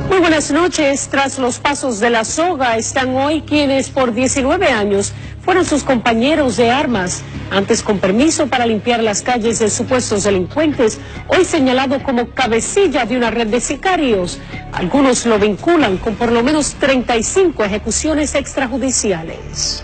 Muy buenas noches. Tras los pasos de la soga están hoy quienes por 19 años fueron sus compañeros de armas, antes con permiso para limpiar las calles de supuestos delincuentes, hoy señalado como cabecilla de una red de sicarios. Algunos lo vinculan con por lo menos 35 ejecuciones extrajudiciales.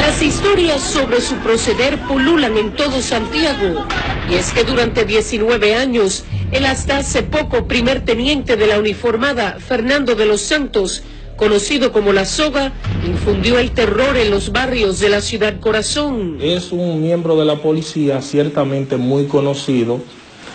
Las historias sobre su proceder pululan en todo Santiago, y es que durante 19 años, el hasta hace poco primer teniente de la uniformada, Fernando de los Santos, conocido como La Soga, infundió el terror en los barrios de la ciudad corazón. Es un miembro de la policía ciertamente muy conocido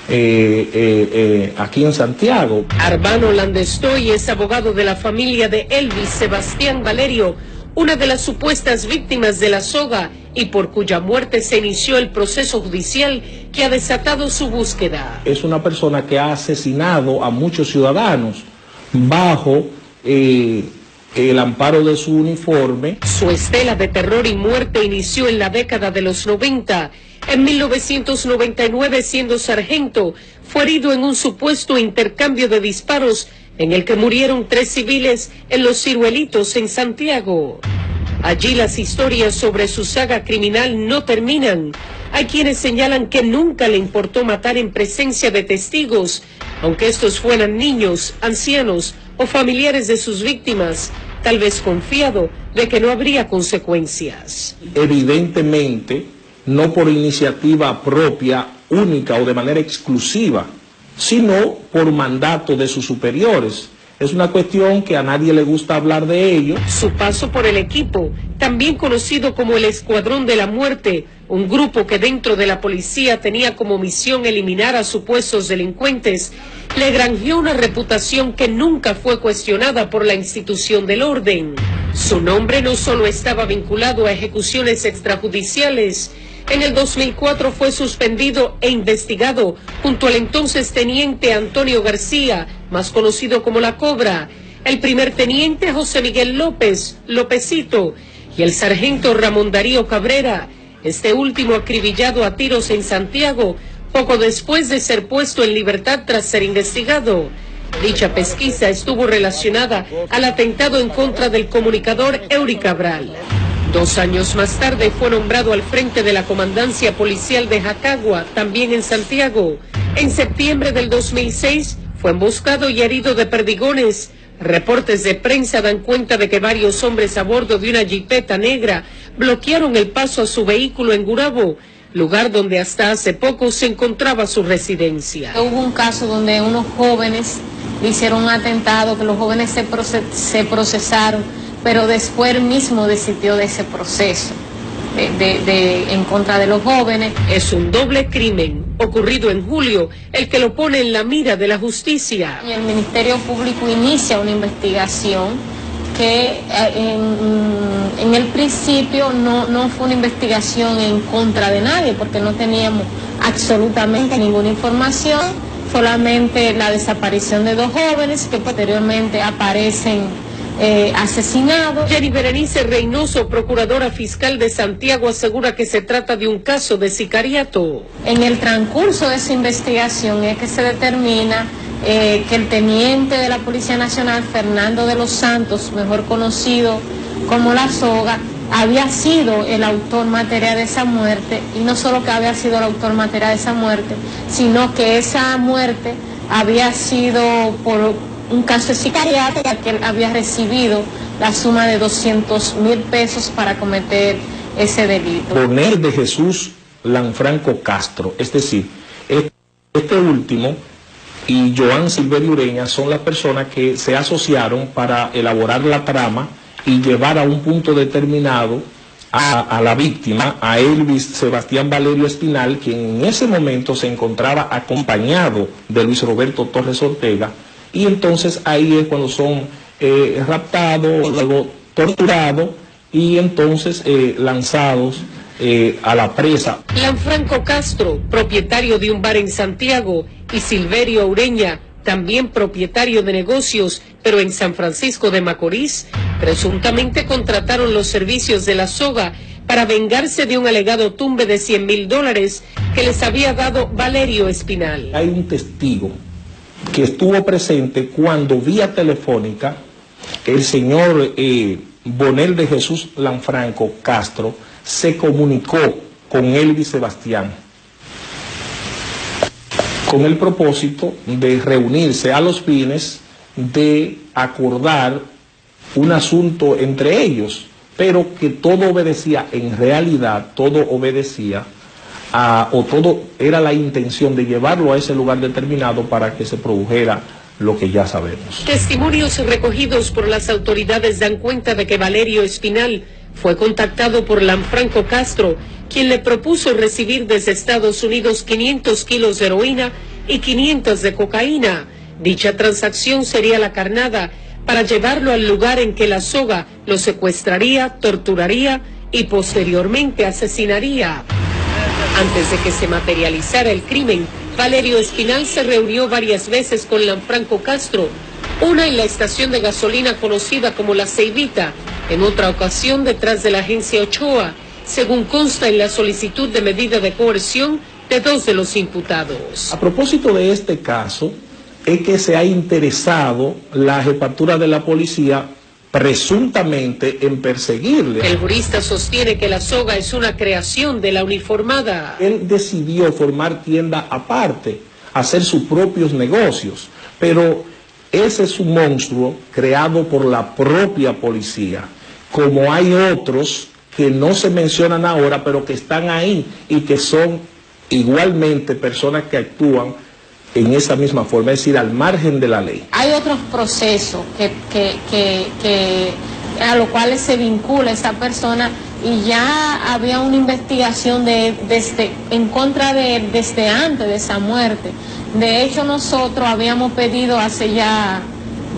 aquí en Santiago. Arbano Landestoy es abogado de la familia de Elvis Sebastián Valerio, una de las supuestas víctimas de La Soga y por cuya muerte se inició el proceso judicial que ha desatado su búsqueda. Es una persona que ha asesinado a muchos ciudadanos bajo el amparo de su uniforme. Su estela de terror y muerte inició en la década de los 90. En 1999, siendo sargento, fue herido en un supuesto intercambio de disparos en el que murieron 3 civiles en Los Ciruelitos, en Santiago. Allí las historias sobre su saga criminal no terminan. Hay quienes señalan que nunca le importó matar en presencia de testigos, aunque estos fueran niños, ancianos o familiares de sus víctimas, tal vez confiado de que no habría consecuencias. Evidentemente, no por iniciativa propia, única o de manera exclusiva, sino por mandato de sus superiores. Es una cuestión que a nadie le gusta hablar de ello. Su paso por el equipo, también conocido como el Escuadrón de la Muerte, un grupo que dentro de la policía tenía como misión eliminar a supuestos delincuentes, le granjeó una reputación que nunca fue cuestionada por la institución del orden. Su nombre no solo estaba vinculado a ejecuciones extrajudiciales. En el 2004 fue suspendido e investigado junto al entonces teniente Antonio García, más conocido como La Cobra, el primer teniente José Miguel López, Lópezito, y el sargento Ramón Darío Cabrera, este último acribillado a tiros en Santiago, poco después de ser puesto en libertad tras ser investigado. Dicha pesquisa estuvo relacionada al atentado en contra del comunicador Eury Cabral. 2 años más tarde fue nombrado al frente de la Comandancia Policial de Jacagua, también en Santiago. En septiembre del 2006 fue emboscado y herido de perdigones. Reportes de prensa dan cuenta de que varios hombres a bordo de una jipeta negra bloquearon el paso a su vehículo en Gurabo, lugar donde hasta hace poco se encontraba su residencia. Hubo un caso donde unos jóvenes le hicieron un atentado, que los jóvenes se procesaron, pero después él mismo desistió de ese proceso en contra de los jóvenes. Es un doble crimen ocurrido en julio el que lo pone en la mira de la justicia. Y el Ministerio Público inicia una investigación que en el principio no fue una investigación en contra de nadie, porque no teníamos absolutamente ninguna información, solamente la desaparición de 2 jóvenes que posteriormente aparecen asesinados. Jenny Berenice Reynoso, procuradora fiscal de Santiago, asegura que se trata de un caso de sicariato. En el transcurso de esa investigación es que se determina que el teniente de la Policía Nacional, Fernando de los Santos, mejor conocido como La Soga, había sido el autor material de esa muerte, y no solo que había sido el autor material de esa muerte, sino que esa muerte había sido por un caso de sicariato, ya que él había recibido la suma de 200,000 pesos para cometer ese delito. Poner de Jesús Lanfranco Castro, es decir, este último y Joan Silverio Ureña son las personas que se asociaron para elaborar la trama y llevar a un punto determinado a la víctima, a Elvis Sebastián Valerio Espinal, quien en ese momento se encontraba acompañado de Luis Roberto Torres Ortega. Y entonces ahí es cuando son raptados, luego torturados y entonces lanzados a la presa. Lanfranco Castro, propietario de un bar en Santiago, y Silverio Ureña, también propietario de negocios, pero en San Francisco de Macorís, presuntamente contrataron los servicios de La Soga para vengarse de un alegado tumbe de $100,000 que les había dado Valerio Espinal. Hay un testigo que estuvo presente cuando vía telefónica el señor Bonel de Jesús Lanfranco Castro se comunicó con Elvis Sebastián con el propósito de reunirse a los fines de acordar un asunto entre ellos, pero que todo obedecía, en realidad, todo obedecía todo era la intención de llevarlo a ese lugar determinado para que se produjera lo que ya sabemos. Testimonios recogidos por las autoridades dan cuenta de que Valerio Espinal fue contactado por Lanfranco Castro, quien le propuso recibir desde Estados Unidos 500 kilos de heroína y 500 de cocaína. Dicha transacción sería la carnada para llevarlo al lugar en que la soga lo secuestraría, torturaría y posteriormente asesinaría. Antes de que se materializara el crimen, Valerio Espinal se reunió varias veces con Lanfranco Castro, una en la estación de gasolina conocida como La Ceibita, en otra ocasión detrás de la agencia Ochoa, según consta en la solicitud de medida de coerción de 2 de los imputados. A propósito de este caso, es que se ha interesado la jefatura de la policía presuntamente en perseguirle. El jurista sostiene que la soga es una creación de la uniformada. Él decidió formar tienda aparte, hacer sus propios negocios, pero ese es un monstruo creado por la propia policía, como hay otros que no se mencionan ahora, pero que están ahí y que son igualmente personas que actúan en esa misma forma, es decir, al margen de la ley. Hay otros procesos a los cuales se vincula esa persona y ya había una investigación en contra de él desde antes de esa muerte. De hecho, nosotros habíamos pedido hace ya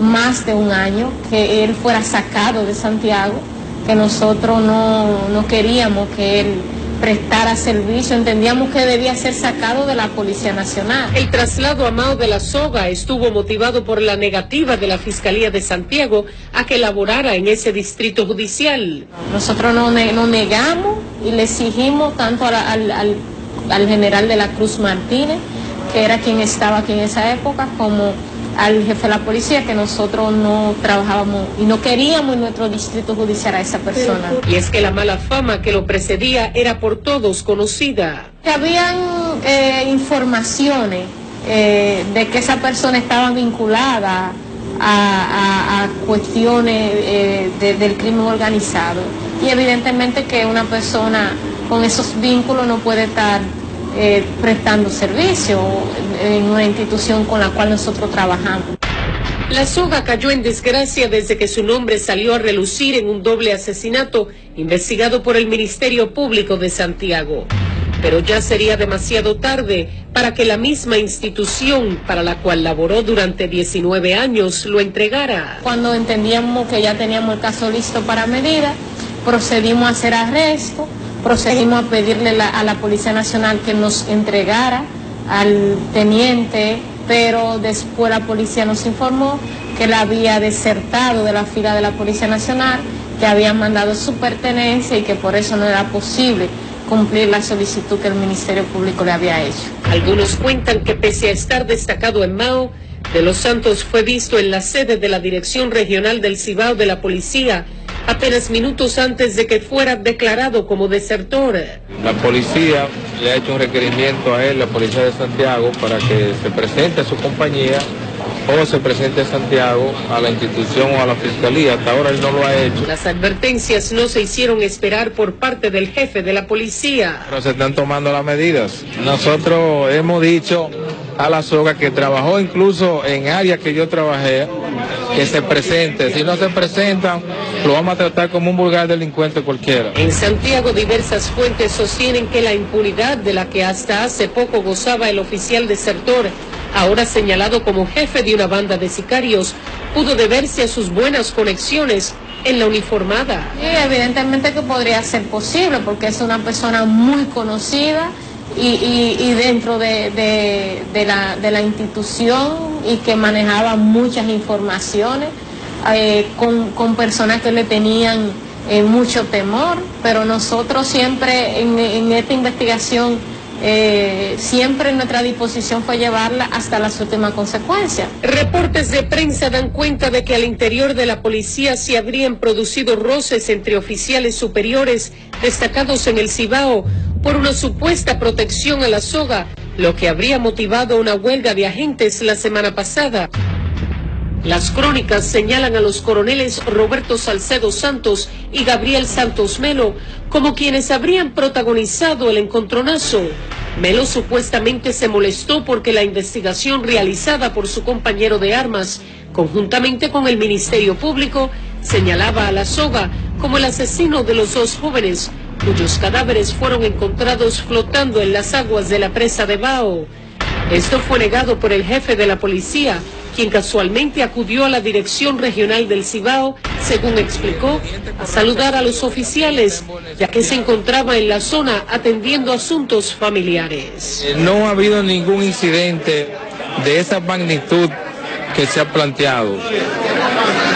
más de un año que él fuera sacado de Santiago, que nosotros no queríamos que él prestara servicio, entendíamos que debía ser sacado de la Policía Nacional. El traslado a Mao de la Soga estuvo motivado por la negativa de la Fiscalía de Santiago a que laborara en ese distrito judicial. Nosotros no negamos y le exigimos tanto al general de la Cruz Martínez, que era quien estaba aquí en esa época, como al jefe de la policía, que nosotros no trabajábamos y no queríamos en nuestro distrito judicial a esa persona. Y es que la mala fama que lo precedía era por todos conocida. Que habían informaciones de que esa persona estaba vinculada a cuestiones del crimen organizado. Y evidentemente que una persona con esos vínculos no puede estar prestando servicio en una institución con la cual nosotros trabajamos. La soga cayó en desgracia desde que su nombre salió a relucir en un doble asesinato investigado por el Ministerio Público de Santiago. Pero ya sería demasiado tarde para que la misma institución para la cual laboró durante 19 años lo entregara. Cuando entendíamos que ya teníamos el caso listo para medida, procedimos a hacer arresto. Procedimos a pedirle a la Policía Nacional que nos entregara al teniente, pero después la policía nos informó que él había desertado de la fila de la Policía Nacional, que habían mandado su pertenencia y que por eso no era posible cumplir la solicitud que el Ministerio Público le había hecho. Algunos cuentan que pese a estar destacado en Mao, de los Santos fue visto en la sede de la Dirección Regional del Cibao de la Policía apenas minutos antes de que fuera declarado como desertor. La policía le ha hecho un requerimiento a él, la Policía de Santiago, para que se presente a su compañía o se presente a Santiago, a la institución o a la Fiscalía. Hasta ahora él no lo ha hecho. Las advertencias no se hicieron esperar por parte del jefe de la policía. Pero se están tomando las medidas. Nosotros hemos dicho a la soga que trabajó incluso en áreas que yo trabajé, que se presente. Si no se presentan, lo vamos a tratar como un vulgar delincuente cualquiera. En Santiago, diversas fuentes sostienen que la impunidad de la que hasta hace poco gozaba el oficial desertor, ahora señalado como jefe de una banda de sicarios, pudo deberse a sus buenas conexiones en la uniformada. Sí, evidentemente que podría ser posible, porque es una persona muy conocida y dentro de la institución, y que manejaba muchas informaciones con personas que le tenían mucho temor, pero nosotros siempre en esta investigación siempre nuestra disposición fue llevarla hasta las últimas consecuencias. Reportes de prensa dan cuenta de que al interior de la policía se habrían producido roces entre oficiales superiores destacados en el Cibao por una supuesta protección a la soga, lo que habría motivado una huelga de agentes la semana pasada. Las crónicas señalan a los coroneles Roberto Salcedo Santos y Gabriel Santos Melo como quienes habrían protagonizado el encontronazo. Melo supuestamente se molestó porque la investigación realizada por su compañero de armas, conjuntamente con el Ministerio Público, señalaba a la soga como el asesino de los dos jóvenes, cuyos cadáveres fueron encontrados flotando en las aguas de la presa de Bao. Esto fue negado por el jefe de la policía, quien casualmente acudió a la Dirección Regional del Cibao, según explicó, a saludar a los oficiales, ya que se encontraba en la zona atendiendo asuntos familiares. No ha habido ningún incidente de esa magnitud que se ha planteado.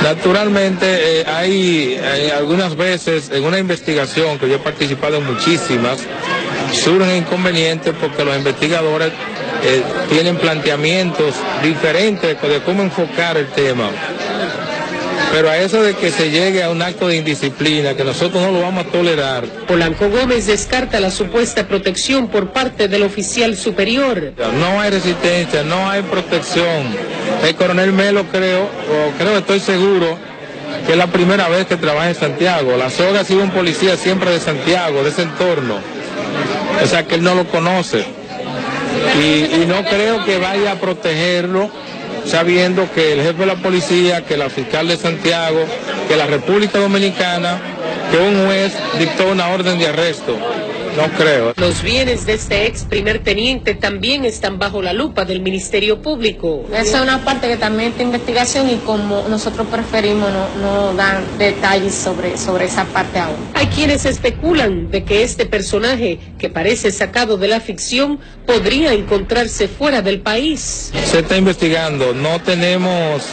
Naturalmente, hay algunas veces en una investigación, que yo he participado en muchísimas, surgen inconvenientes porque los investigadores tienen planteamientos diferentes de cómo enfocar el tema. Pero a eso de que se llegue a un acto de indisciplina, que nosotros no lo vamos a tolerar. Polanco Gómez descarta la supuesta protección por parte del oficial superior. No hay resistencia, no hay protección. El coronel Melo estoy seguro, que es la primera vez que trabaja en Santiago. La soga ha sido un policía siempre de Santiago, de ese entorno. O sea que él no lo conoce. Y no creo que vaya a protegerlo sabiendo que el jefe de la policía, que la fiscal de Santiago, que la República Dominicana, que un juez dictó una orden de arresto. No creo. Los bienes de este ex primer teniente también están bajo la lupa del Ministerio Público. Esa es una parte que también está investigación y como nosotros preferimos no dar detalles sobre esa parte aún. Hay quienes especulan de que este personaje, que parece sacado de la ficción, podría encontrarse fuera del país. Se está investigando, no tenemos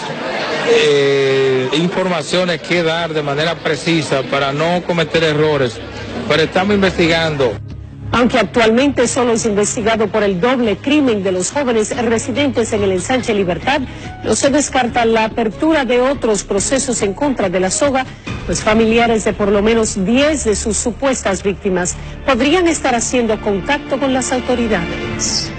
informaciones que dar de manera precisa para no cometer errores, pero estamos investigando. Aunque actualmente solo es investigado por el doble crimen de los jóvenes residentes en el Ensanche Libertad, no se descarta la apertura de otros procesos en contra de la soga, pues familiares de por lo menos 10 de sus supuestas víctimas podrían estar haciendo contacto con las autoridades.